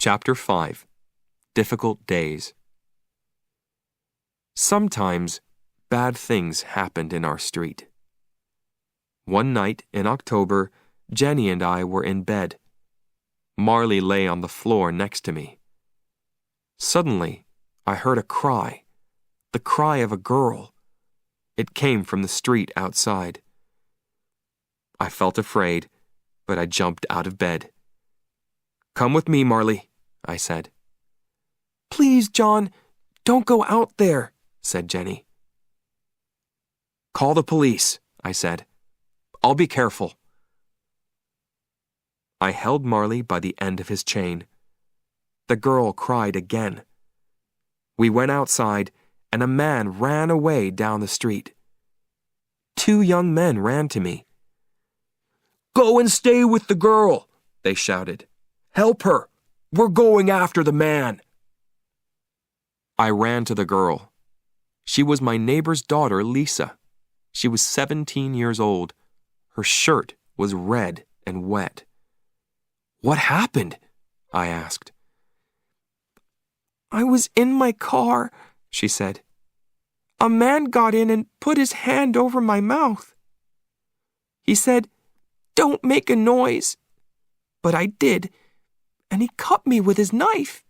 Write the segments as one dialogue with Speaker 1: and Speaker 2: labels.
Speaker 1: Chapter 5. Difficult Days. Sometimes bad things happened in our street. One night in October, Jenny and I were in bed. Marley lay on the floor next to me. Suddenly, I heard a cry, the cry of a girl. It came from the street outside. I felt afraid, but I jumped out of bed. "Come with me, Marley," I said. "Please, John, don't go out there," said Jenny. "Call the police," I said. "I'll be careful." I held Marley by the end of his chain. The girl cried again. We went outside, and a man ran away down the street. 2 young men ran to me. "Go and stay with the girl," they shouted. "Help her. We're going after the man." I ran to the girl. She was my neighbor's daughter, Lisa. She was 17 years old. Her shirt was red and wet. "What happened?" I asked. "I was in my car," she said. "A man got in and put his hand over my mouth. He said, 'Don't make a noise.' But I did, and he cut me with his knife."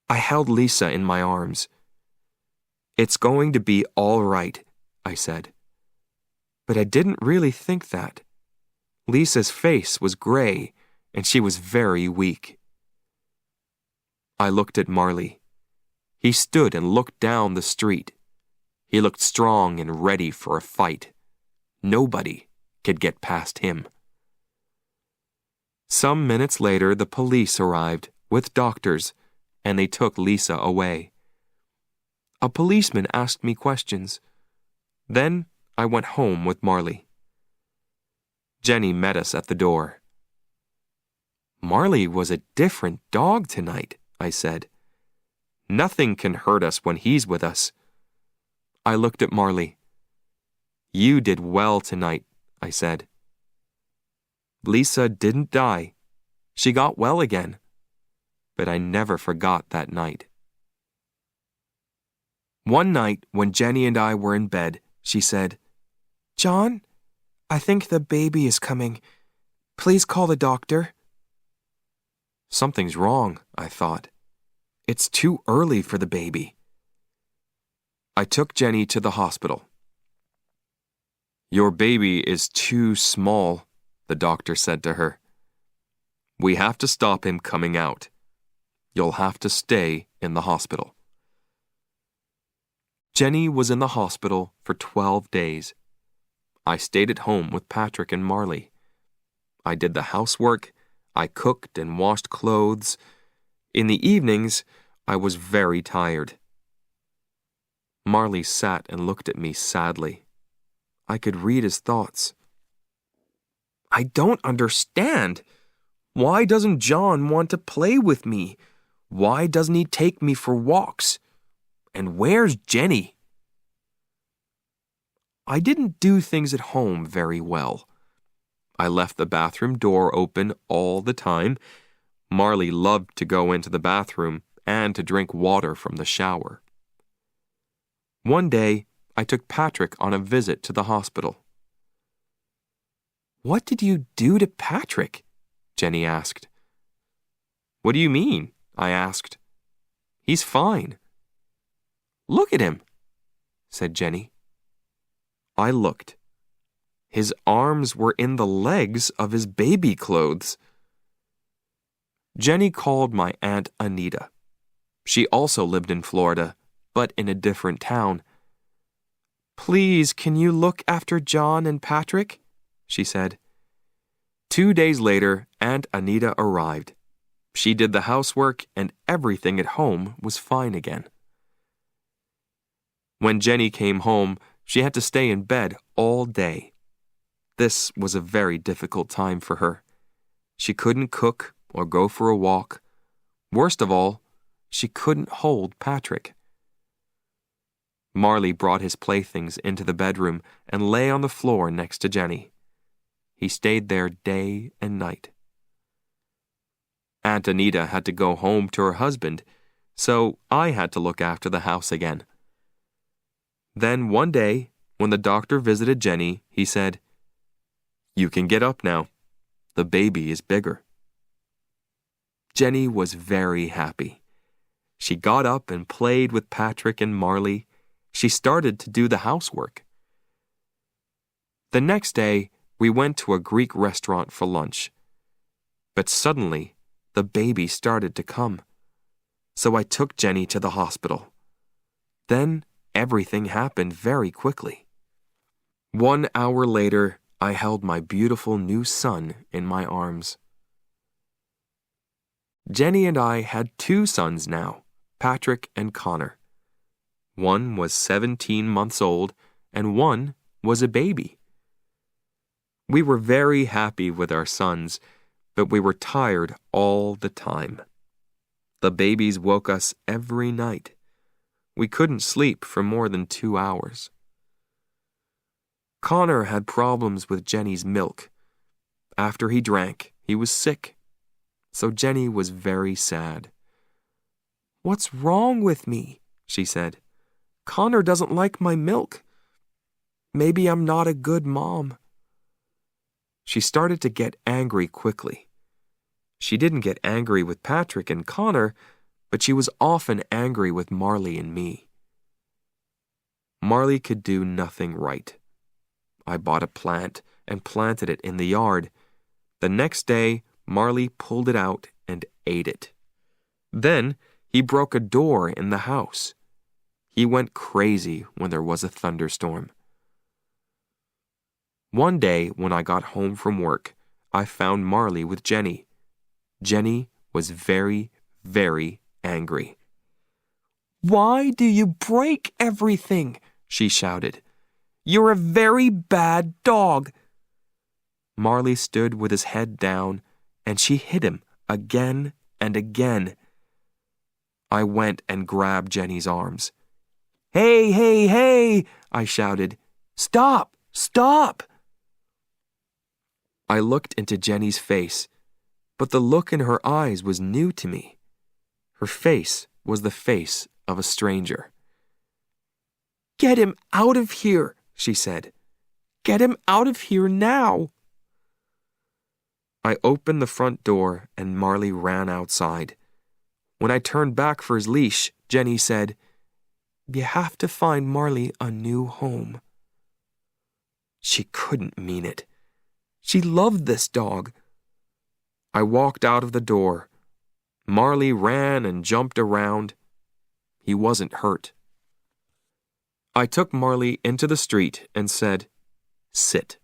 Speaker 1: I held Lisa in my arms. "It's going to be all right," I said. But I didn't really think that. Lisa's face was gray, and she was very weak. I looked at Marley. He stood and looked down the street. He looked strong and ready for a fight. Nobody could get past him. Some minutes later, the police arrived with doctors, and they took Lisa away. A policeman asked me questions. Then I went home with Marley. Jenny met us at the door. "Marley was a different dog tonight," I said. "Nothing can hurt us when he's with us." I looked at Marley. "You did well tonight," I said. Lisa didn't die. She got well again. But I never forgot that night. One night when Jenny and I were in bed, she said, "John, I think the baby is coming. Please call the doctor." Something's wrong, I thought. It's too early for the baby. I took Jenny to the hospital. "Your baby is too small," the doctor said to her. "We have to stop him coming out. You'll have to stay in the hospital." Jenny was in the hospital for 12 days. I stayed at home with Patrick and Marley. I did the housework, I cooked and washed clothes. In the evenings, I was very tired. Marley sat and looked at me sadly. I could read his thoughts. "I don't understand. Why doesn't John want to play with me? Why doesn't he take me for walks? And where's Jenny?" I didn't do things at home very well. I left the bathroom door open all the time. Marley loved to go into the bathroom and to drink water from the shower. One day, I took Patrick on a visit to the hospital. "What did you do to Patrick?" Jenny asked. "What do you mean?" I asked. "He's fine." "Look at him," said Jenny. I looked. His arms were in the legs of his baby clothes. Jenny called my Aunt Anita. She also lived in Florida, but in a different town. "Please, can you look after John and Patrick?" she said. 2 days later, Aunt Anita arrived. She did the housework, and everything at home was fine again. When Jenny came home, she had to stay in bed all day. This was a very difficult time for her. She couldn't cook or go for a walk. Worst of all, she couldn't hold Patrick. Marley brought his playthings into the bedroom and lay on the floor next to Jenny. He stayed there day and night. Aunt Anita had to go home to her husband, so I had to look after the house again. Then one day, when the doctor visited Jenny, he said, "You can get up now. The baby is bigger." Jenny was very happy. She got up and played with Patrick and Marley. She started to do the housework. The next day, we went to a Greek restaurant for lunch. But suddenly, the baby started to come. So I took Jenny to the hospital. Then everything happened very quickly. 1 hour later, I held my beautiful new son in my arms. Jenny and I had 2 sons now, Patrick and Connor. One was 17 months old, and one was a baby. We were very happy with our sons, but we were tired all the time. The babies woke us every night. We couldn't sleep for more than 2 hours. Connor had problems with Jenny's milk. After he drank, he was sick. So Jenny was very sad. "What's wrong with me?" she said. "Connor doesn't like my milk. Maybe I'm not a good mom." She started to get angry quickly. She didn't get angry with Patrick and Connor, but she was often angry with Marley and me. Marley could do nothing right. I bought a plant and planted it in the yard. The next day, Marley pulled it out and ate it. Then he broke a door in the house. He went crazy when there was a thunderstorm. One day when I got home from work, I found Marley with Jenny. Jenny was very, very angry. "Why do you break everything?" she shouted. "You're a very bad dog." Marley stood with his head down, and she hit him again and again. I went and grabbed Jenny's arms. "Hey, hey, hey!" I shouted. "Stop! Stop!" I looked into Jenny's face, but the look in her eyes was new to me. Her face was the face of a stranger. "Get him out of here," she said. "Get him out of here now." I opened the front door and Marley ran outside. When I turned back for his leash, Jenny said, "You have to find Marley a new home." She couldn't mean it. She loved this dog. I walked out of the door. Marley ran and jumped around. He wasn't hurt. I took Marley into the street and said, "Sit."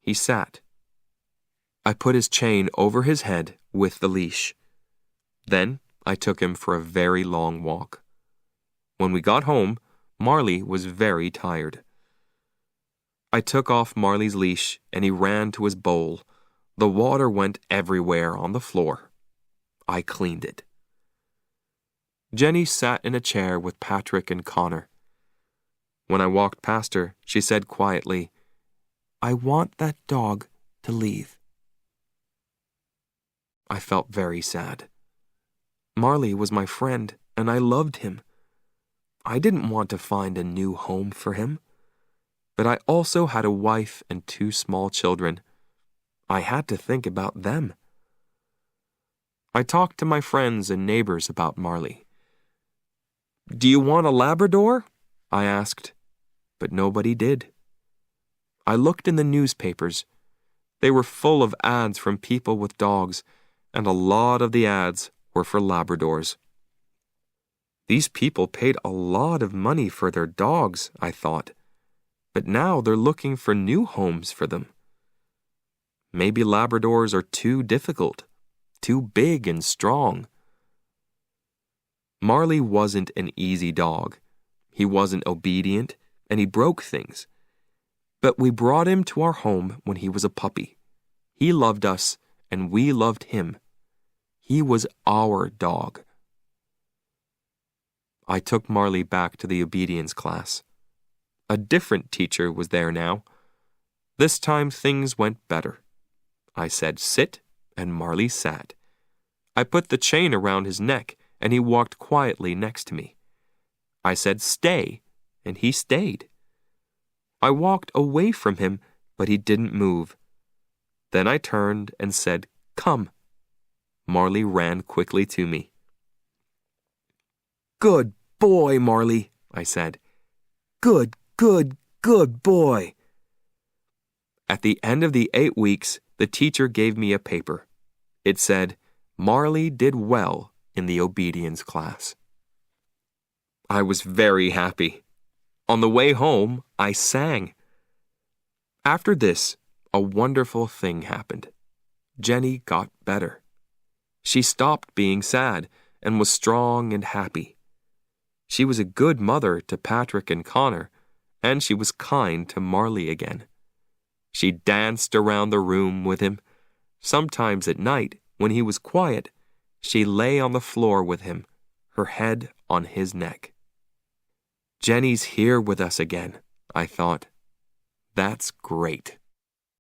Speaker 1: He sat. I put his chain over his head with the leash. Then I took him for a very long walk. When we got home, Marley was very tired. I took off Marley's leash and he ran to his bowl. The water went everywhere on the floor. I cleaned it. Jenny sat in a chair with Patrick and Connor. When I walked past her, she said quietly, "I want that dog to leave." I felt very sad. Marley was my friend, and I loved him. I didn't want to find a new home for him. But I also had a wife and 2 small children. I had to think about them. I talked to my friends and neighbors about Marley. "Do you want a Labrador?" I asked, but nobody did. I looked in the newspapers. They were full of ads from people with dogs, and a lot of the ads were for Labradors. These people paid a lot of money for their dogs, I thought, but now they're looking for new homes for them. Maybe Labradors are too difficult, too big and strong. Marley wasn't an easy dog. He wasn't obedient, and he broke things. But we brought him to our home when he was a puppy. He loved us, and we loved him. He was our dog. I took Marley back to the obedience class. A different teacher was there now. This time things went better. I said sit, and Marley sat. I put the chain around his neck, and he walked quietly next to me. I said, "Stay," and he stayed. I walked away from him, but he didn't move. Then I turned and said, "Come." Marley ran quickly to me. "Good boy, Marley," I said. "Good, good, good boy." At the end of the 8 weeks, the teacher gave me a paper. It said, "Marley did well in the obedience class." I was very happy. On the way home, I sang. After this, a wonderful thing happened. Jenny got better. She stopped being sad and was strong and happy. She was a good mother to Patrick and Connor, and she was kind to Marley again. She danced around the room with him. Sometimes at night, when he was quiet, she lay on the floor with him, her head on his neck. Jenny's here with us again, I thought. That's great.